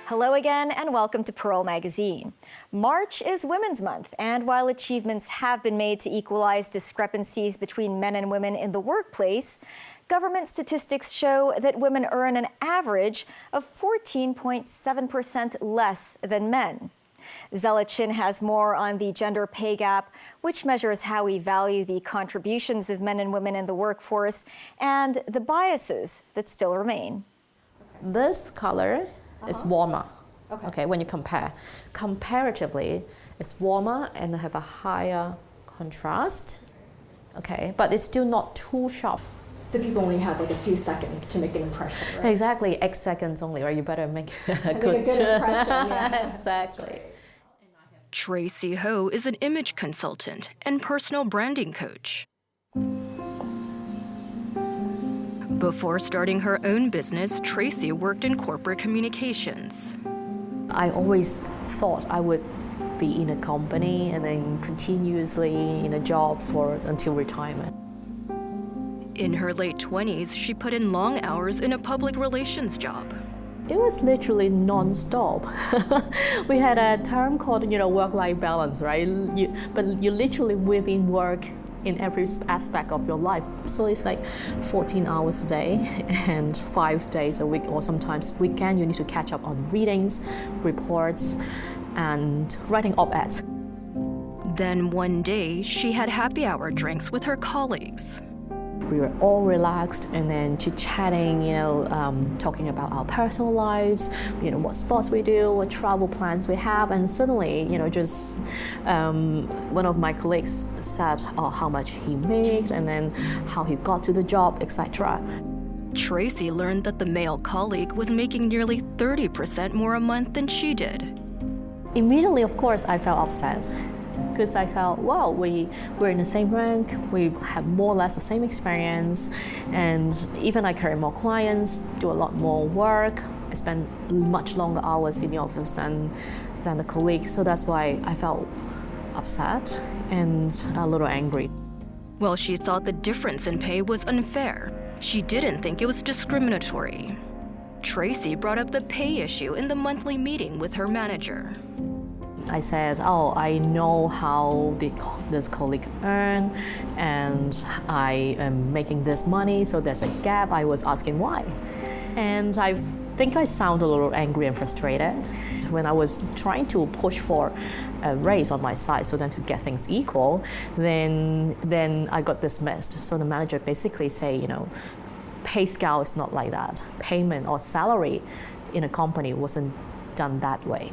Hello again and welcome to Pearl Magazine. March is Women's Month, and while achievements have been made to equalize discrepancies between men and women in the workplace, government statistics show that women earn an average of 14.7% less than men. Zela has more on the gender pay gap, which measures how we value the contributions of men and women in the workforce and the biases that still remain. This color is warmer. Okay, when you compare. Comparatively, it's warmer and have a higher contrast. Okay, but it's still not too sharp. So people only have like a few seconds to make an impression, right? Exactly, 8 seconds only, right? You better make a good impression. Yeah. Exactly. Tracy Ho is an image consultant and personal branding coach. Before starting her own business, Tracy worked in corporate communications. I always thought I would be in a company and then continuously in a job until retirement. In her late 20s, she put in long hours in a public relations job. It was literally non-stop. We had a term called, work-life balance, right? But you're literally within work in every aspect of your life. So it's like 14 hours a day and 5 days a week, or sometimes weekend, you need to catch up on readings, reports, and writing op-eds. Then one day, she had happy hour drinks with her colleagues. We were all relaxed and then chit-chatting, talking about our personal lives, what sports we do, what travel plans we have, and suddenly, one of my colleagues said how much he made and then how he got to the job, etc. Tracy learned that the male colleague was making nearly 30% more a month than she did. Immediately, of course, I felt upset. Because I felt, well, we're in the same rank, we have more or less the same experience, and even I carry more clients, do a lot more work, I spend much longer hours in the office than the colleagues, so that's why I felt upset and a little angry. While she thought the difference in pay was unfair, she didn't think it was discriminatory. Tracy brought up the pay issue in the monthly meeting with her manager. I said, I know how this colleague earn, and I am making this money, so there's a gap. I was asking why. And I think I sound a little angry and frustrated. When I was trying to push for a raise on my side, so then to get things equal, then I got dismissed. So the manager basically say, pay scale is not like that. Payment or salary in a company wasn't done that way.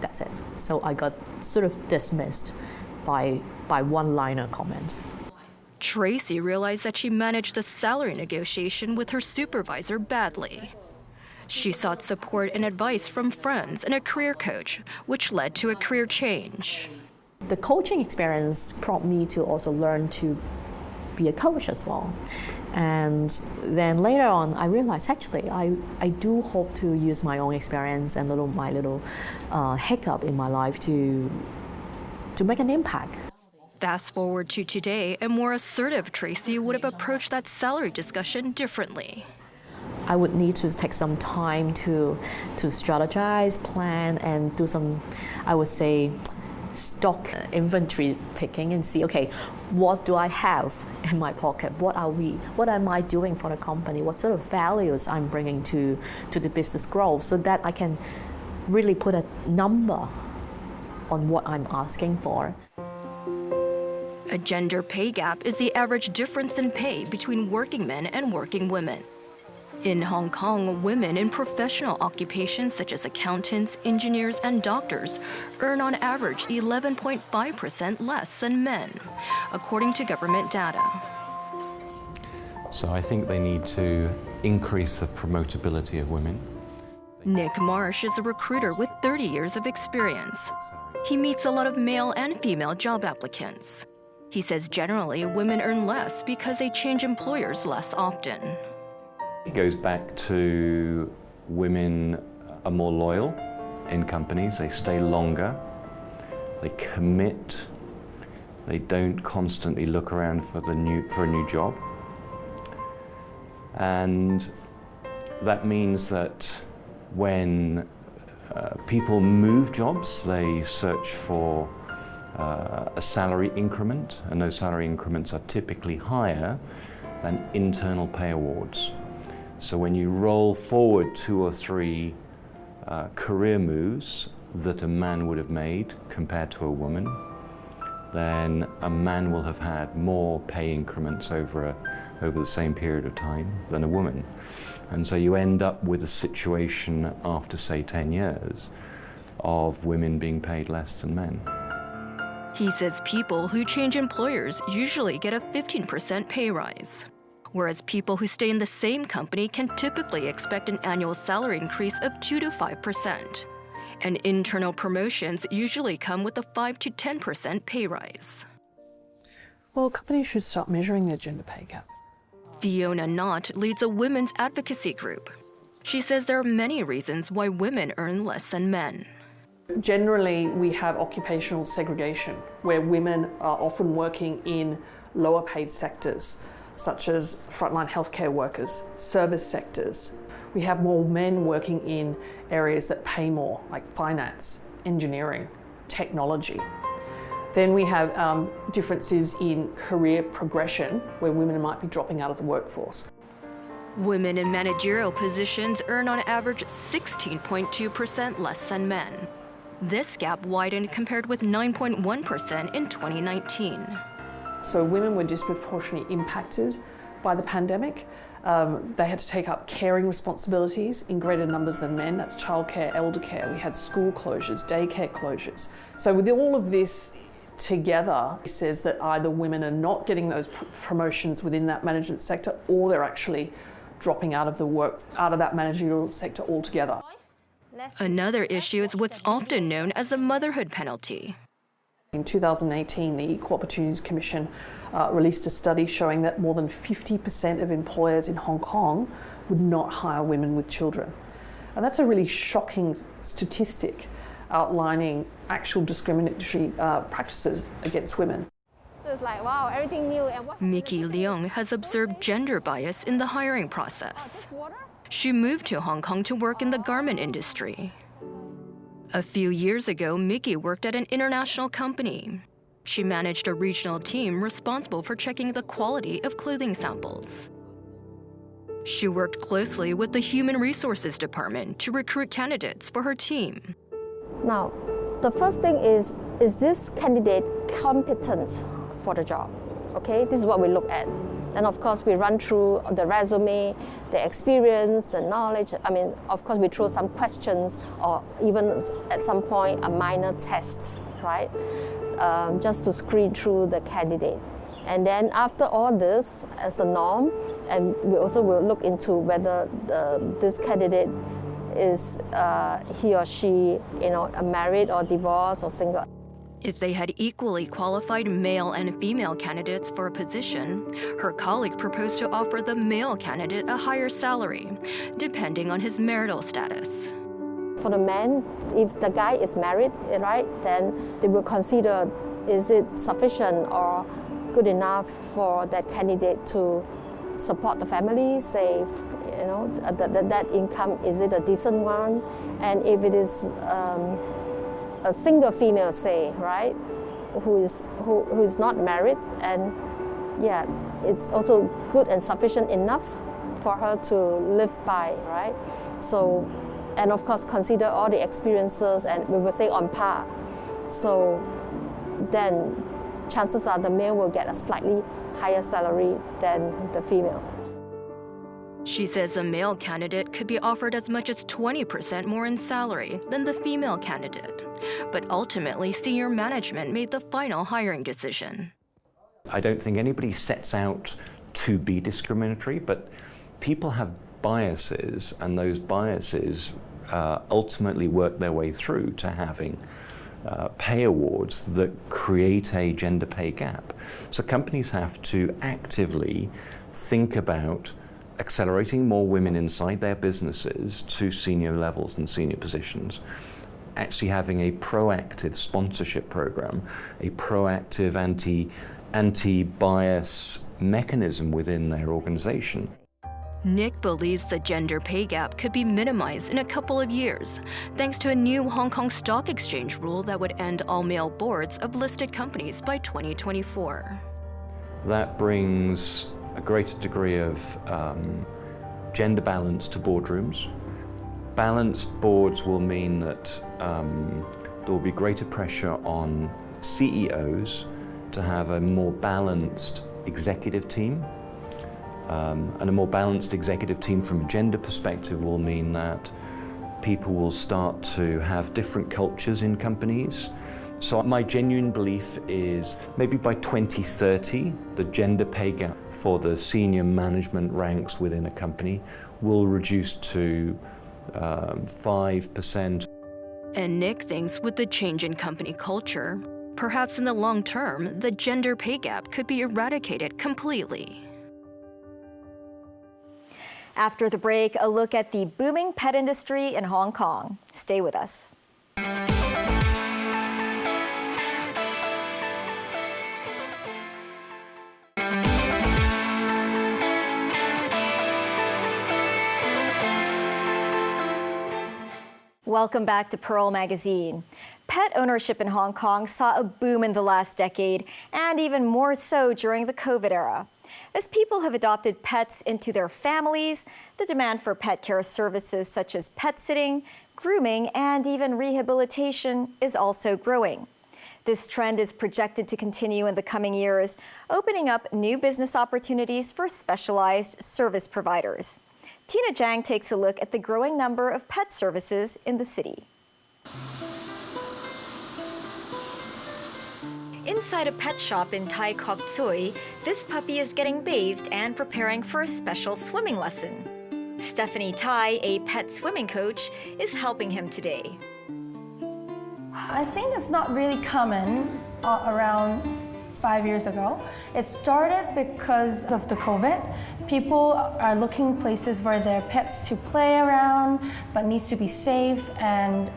That's it. So I got sort of dismissed by one-liner comment. Tracy realized that she managed the salary negotiation with her supervisor badly. She sought support and advice from friends and a career coach, which led to a career change. The coaching experience prompted me to also learn to be a coach as well. And then later on, I realized actually I do hope to use my own experience and my little hiccup in my life to make an impact. Fast forward to today, a more assertive Tracy would have approached that salary discussion differently. I would need to take some time to strategize, plan, and do some, I would say, stock inventory picking and see, okay, what do I have in my pocket? What am I doing for the company? What sort of values I'm bringing to the business growth, so that I can really put a number on what I'm asking for. A gender pay gap is the average difference in pay between working men and working women. In Hong Kong, women in professional occupations such as accountants, engineers, and doctors earn on average 11.5% less than men, according to government data. So I think they need to increase the promotability of women. Nick Marsh is a recruiter with 30 years of experience. He meets a lot of male and female job applicants. He says generally women earn less because they change employers less often. It goes back to women are more loyal in companies, they stay longer, they commit, they don't constantly look around for a new job. And that means that when people move jobs, they search for a salary increment, and those salary increments are typically higher than internal pay awards. So when you roll forward 2 or 3 career moves that a man would have made compared to a woman, then a man will have had more pay increments over the same period of time than a woman. And so you end up with a situation after, say, 10 years of women being paid less than men. He says people who change employers usually get a 15% pay rise, whereas people who stay in the same company can typically expect an annual salary increase of 2 to 5%. And internal promotions usually come with a 5 to 10% pay rise. Well, companies should start measuring their gender pay gap. Fiona Knott leads a women's advocacy group. She says there are many reasons why women earn less than men. Generally, we have occupational segregation, where women are often working in lower paid sectors, such as frontline healthcare workers, service sectors. We have more men working in areas that pay more, like finance, engineering, technology. Then we have differences in career progression, where women might be dropping out of the workforce. Women in managerial positions earn on average 16.2% less than men. This gap widened compared with 9.1% in 2019. So women were disproportionately impacted by the pandemic. They had to take up caring responsibilities in greater numbers than men. That's childcare, elder care. We had school closures, daycare closures. So with all of this together, it says that either women are not getting those promotions within that management sector, or they're actually dropping out of that managerial sector altogether. Another issue is what's often known as the motherhood penalty. In 2018, the Equal Opportunities Commission released a study showing that more than 50% of employers in Hong Kong would not hire women with children. And that's a really shocking statistic outlining actual discriminatory practices against women. It's like, wow, everything new. And what Mickey Leung has observed gender bias in the hiring process. She moved to Hong Kong to work in the garment industry. A few years ago, Mickey worked at an international company. She managed a regional team responsible for checking the quality of clothing samples. She worked closely with the Human Resources Department to recruit candidates for her team. Now, the first thing is this candidate competent for the job? Okay, this is what we look at. And of course, we run through the resume, the experience, the knowledge. I mean, of course, we throw some questions or even at some point a minor test, right? Just to screen through the candidate. And then after all this, as the norm, and we also will look into whether this candidate is he or she, married or divorced or single. If they had equally qualified male and female candidates for a position, her colleague proposed to offer the male candidate a higher salary, depending on his marital status. For the man, if the guy is married, right, then they will consider, is it sufficient or good enough for that candidate to support the family, say, that income, is it a decent one? And if it is a single female, say, right, who is not married, and yeah, it's also good and sufficient enough for her to live by, right? So, and of course consider all the experiences, and we will say on par. So then chances are the male will get a slightly higher salary than the female. She says a male candidate could be offered as much as 20% more in salary than the female candidate. But ultimately, senior management made the final hiring decision. I don't think anybody sets out to be discriminatory, but people have biases, and those biases ultimately work their way through to having pay awards that create a gender pay gap. So companies have to actively think about accelerating more women inside their businesses to senior levels and senior positions, actually having a proactive sponsorship program, a proactive anti-bias mechanism within their organization. Nick believes the gender pay gap could be minimized in a couple of years, thanks to a new Hong Kong Stock Exchange rule that would end all male boards of listed companies by 2024. That brings a greater degree of gender balance to boardrooms. Balanced boards will mean that there will be greater pressure on CEOs to have a more balanced executive team. And a more balanced executive team from a gender perspective will mean that people will start to have different cultures in companies. So my genuine belief is maybe by 2030, the gender pay gap for the senior management ranks within a company will reduce to 5%. And Nick thinks with the change in company culture, perhaps in the long term, the gender pay gap could be eradicated completely. After the break, a look at the booming pet industry in Hong Kong. Stay with us. Welcome back to Pearl Magazine. Pet ownership in Hong Kong saw a boom in the last decade, and even more so during the COVID era. As people have adopted pets into their families, the demand for pet care services such as pet sitting, grooming, and even rehabilitation is also growing. This trend is projected to continue in the coming years, opening up new business opportunities for specialized service providers. Tina Jiang takes a look at the growing number of pet services in the city. Inside a pet shop in Tai Kok Tsui, this puppy is getting bathed and preparing for a special swimming lesson. Stephanie Tai, a pet swimming coach, is helping him today. I think it's not really common around 5 years ago. It started because of the COVID. People are looking places for their pets to play around, but needs to be safe and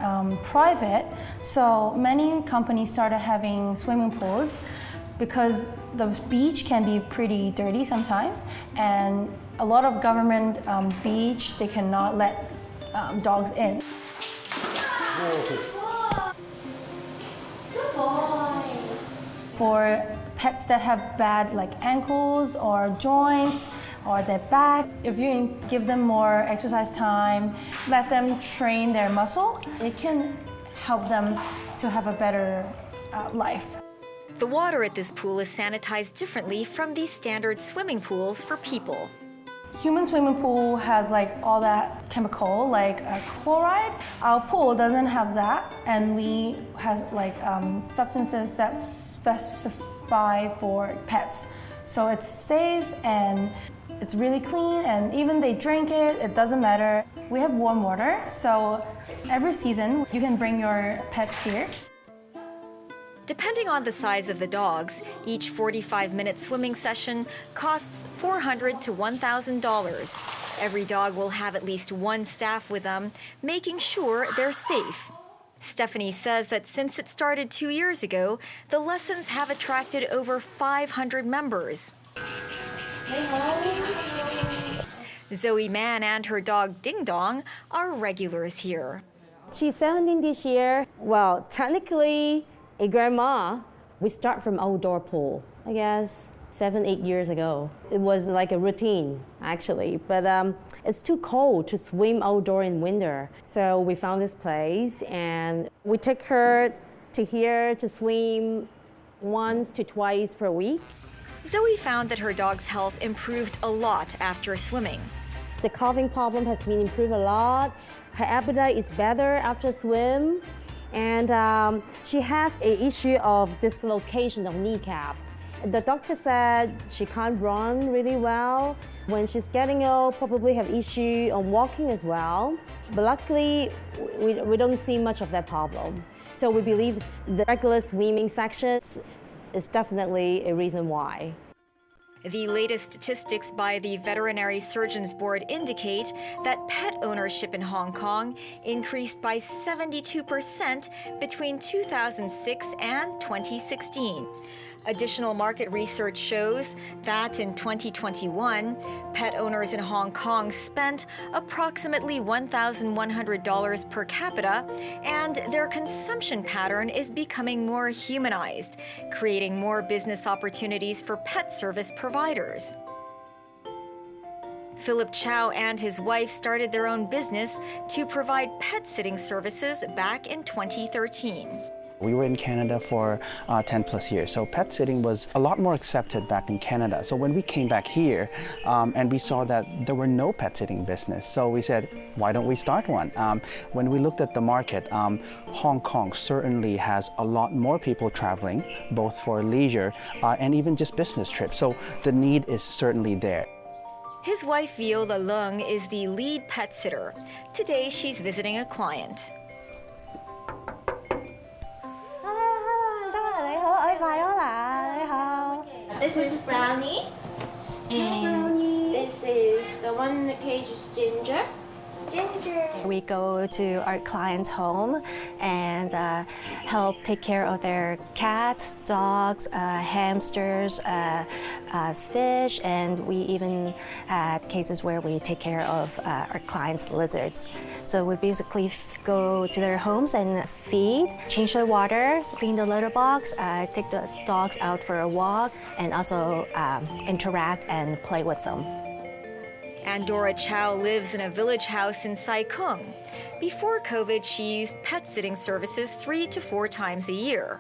private. So many companies started having swimming pools because the beach can be pretty dirty sometimes, and a lot of government beach, they cannot let dogs in. For pets that have bad ankles or joints or their back, if you give them more exercise time, let them train their muscle, it can help them to have a better life. The water at this pool is sanitized differently from the standard swimming pools for people. Human swimming pool has all that chemical, chloride. Our pool doesn't have that, and we have substances that specify for pets. So it's safe and it's really clean, and even they drink it, it doesn't matter. We have warm water, so every season you can bring your pets here. Depending on the size of the dogs, each 45-minute swimming session costs $400 to $1,000. Every dog will have at least one staff with them, making sure they're safe. Stephanie says that since it started 2 years ago, the lessons have attracted over 500 members. Zoe Mann and her dog Ding Dong are regulars here. She's 17 this year. Well, technically, a grandma, we start from outdoor pool, I guess 7-8 years ago. It was like a routine, actually, but it's too cold to swim outdoor in winter. So we found this place and we took her to here to swim once to twice per week. Zoe found that her dog's health improved a lot after swimming. The coughing problem has been improved a lot. Her appetite is better after swim. And she has an issue of dislocation of kneecap. The doctor said she can't run really well. When she's getting old, probably have issue on walking as well. But luckily, we don't see much of that problem. So we believe the regular swimming sections is definitely a reason why. The latest statistics by the Veterinary Surgeons Board indicate that pet ownership in Hong Kong increased by 72% between 2006 and 2016. Additional market research shows that in 2021, pet owners in Hong Kong spent approximately $1,100 per capita, and their consumption pattern is becoming more humanized, creating more business opportunities for pet service providers. Philip Chow and his wife started their own business to provide pet sitting services back in 2013. We were in Canada for 10 plus years, so pet sitting was a lot more accepted back in Canada. So when we came back here and we saw that there were no pet sitting business, so we said, why don't we start one? When we looked at the market, Hong Kong certainly has a lot more people traveling, both for leisure and even just business trips. So the need is certainly there. His wife Viola Leung is the lead pet sitter. Today she's visiting a client. This is Brownie, and this is the one in the cage is Ginger. We go to our clients' home and help take care of their cats, dogs, hamsters, fish, and we even had cases where we take care of our clients' lizards. So we basically go to their homes and feed, change the water, clean the litter box, take the dogs out for a walk, and also interact and play with them. Andorra Chow lives in a village house in Sai Kung. Before COVID, she used pet sitting services 3 to 4 times a year.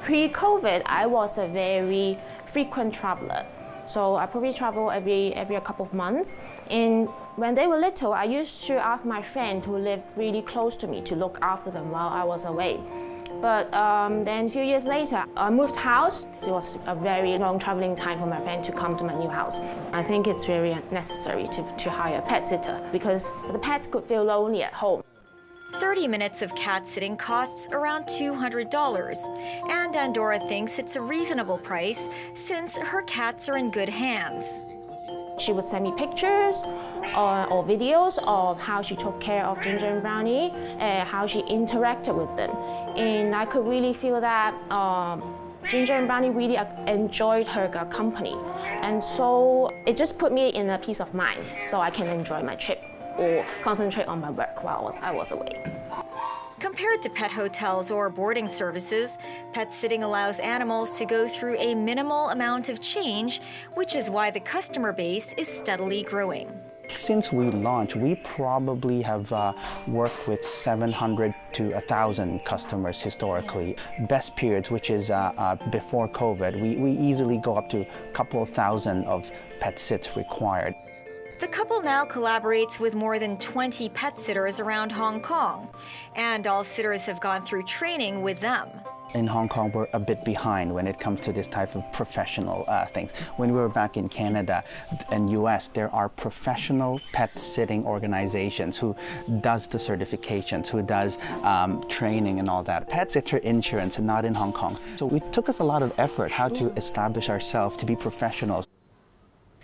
Pre-COVID, I was a very frequent traveler. So I probably travel every couple of months. And when they were little, I used to ask my friend who lived really close to me to look after them while I was away. But then a few years later, I moved house. It was a very long traveling time for my friend to come to my new house. I think it's very necessary to hire a pet sitter because the pets could feel lonely at home. 30 minutes of cat sitting costs around $200, and Andorra thinks it's a reasonable price since her cats are in good hands. She would send me pictures or videos of how she took care of Ginger and Brownie, how she interacted with them. And I could really feel that Ginger and Brownie really enjoyed her company. And so it just put me in a peace of mind so I can enjoy my trip or concentrate on my work while I was away. Compared to pet hotels or boarding services, pet sitting allows animals to go through a minimal amount of change, which is why the customer base is steadily growing. Since we launched, we probably have worked with 700 to 1,000 customers historically. Best periods, which is before COVID, we easily go up to a couple of thousand of pet sits required. The couple now collaborates with more than 20 pet sitters around Hong Kong, and all sitters have gone through training with them. In Hong Kong, we're a bit behind when it comes to this type of professional things. When we were back in Canada and US, there are professional pet sitting organizations who does the certifications, who does training and all that. Pet sitter insurance, and not in Hong Kong. So it took us a lot of effort how to establish ourselves to be professionals.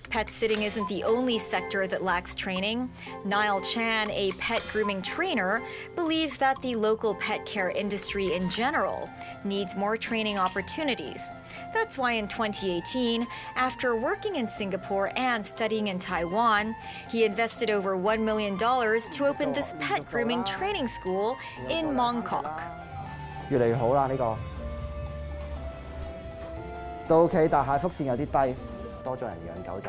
Pet sitting isn't the only sector that lacks training. Niall Chan, a pet grooming trainer, believes that the local pet care industry in general needs more training opportunities. That's why in 2018, after working in Singapore and studying in Taiwan, he invested over $1 million to open this pet grooming training school in Mongkok. 越嚟越好啦，呢個都 OK， 但係福線有啲低。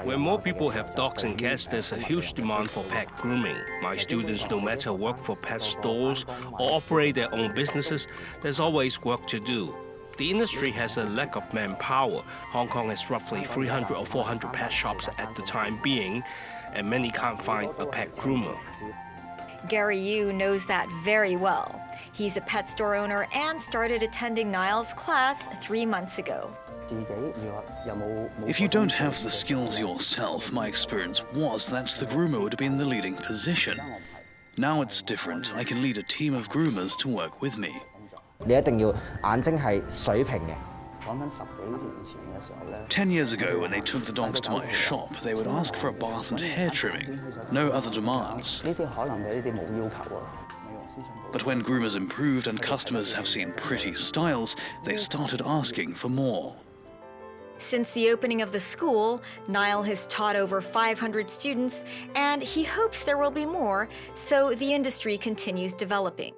Where more people have dogs and cats, there's a huge demand for pet grooming. My students no matter work for pet stores or operate their own businesses, there's always work to do. The industry has a lack of manpower. Hong Kong has roughly 300 or 400 pet shops at the time being, and many can't find a pet groomer. Gary Yu knows that very well. He's a pet store owner and started attending Niall's class 3 months ago. If you don't have the skills yourself, my experience was that the groomer would be in the leading position. Now it's different. I can lead a team of groomers to work with me. 你一定要眼睛係水平嘅。 10 years ago, when they took the dogs to my shop, they would ask for a bath and hair trimming. No other demands. But when groomers improved and customers have seen pretty styles, they started asking for more. Since the opening of the school, Niall has taught over 500 students, and he hopes there will be more, so the industry continues developing.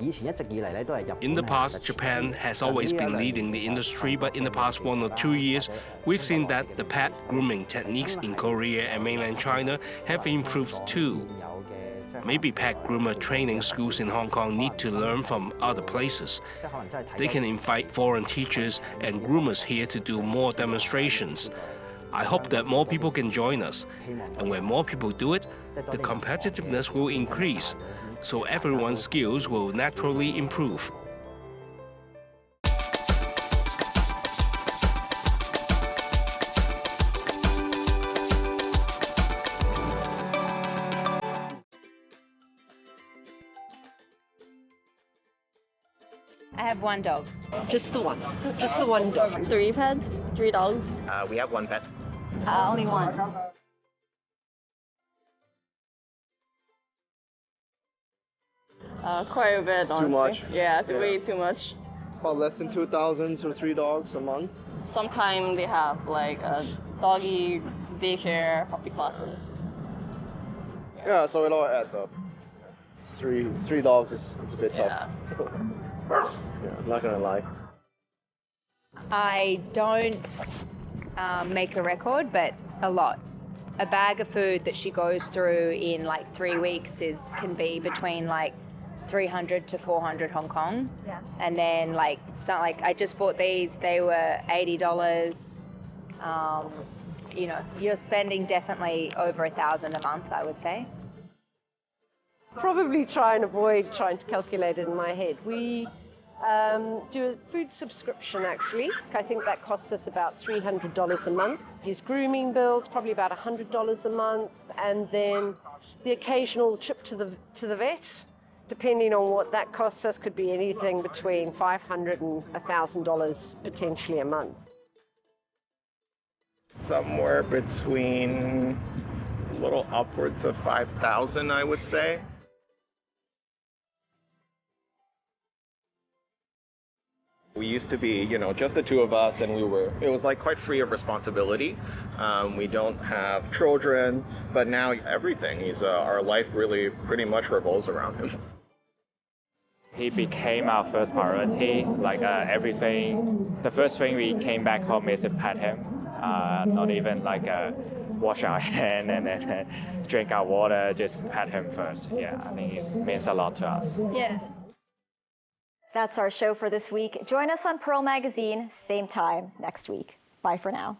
In the past, Japan has always been leading the industry, but in the past 1 or 2 years, we've seen that the pet grooming techniques in Korea and mainland China have improved too. Maybe pet groomer training schools in Hong Kong need to learn from other places. They can invite foreign teachers and groomers here to do more demonstrations. I hope that more people can join us. And when more people do it, the competitiveness will increase, so everyone's skills will naturally improve. I have one dog. Just the one. Just the one dog. 3 pets? 3 dogs? We have 1 pet. Only one. Quite a bit, honestly. Too much? Yeah, way too much. About less than 2,000 to 3 dogs a month. Sometimes they have like a doggy daycare, puppy classes. Yeah, so it all adds up. 3 dogs it's a bit tough. Yeah, I'm not gonna lie. I don't make a record, but a lot. A bag of food that she goes through in like 3 weeks can be between like 300 to 400 Hong Kong. Yeah. And then like I just bought these, they were $80. You know, you're spending definitely over 1,000 a month, I would say. Probably try and avoid trying to calculate it in my head. We do a food subscription actually. I think that costs us about $300 a month. His grooming bills probably about $100 a month, and then the occasional trip to the vet, depending on what that costs us, could be anything between $500 and $1,000 potentially a month. Somewhere between a little upwards of 5,000, I would say. We used to be, just the 2 of us, and it was like quite free of responsibility. We don't have children, but now everything, our life really pretty much revolves around him. He became our first priority, like everything. The first thing we came back home is to pet him, not even like wash our hand and then drink our water, just pet him first. Yeah, I think it means a lot to us. Yeah. That's our show for this week. Join us on Pearl Magazine, same time next week. Bye for now.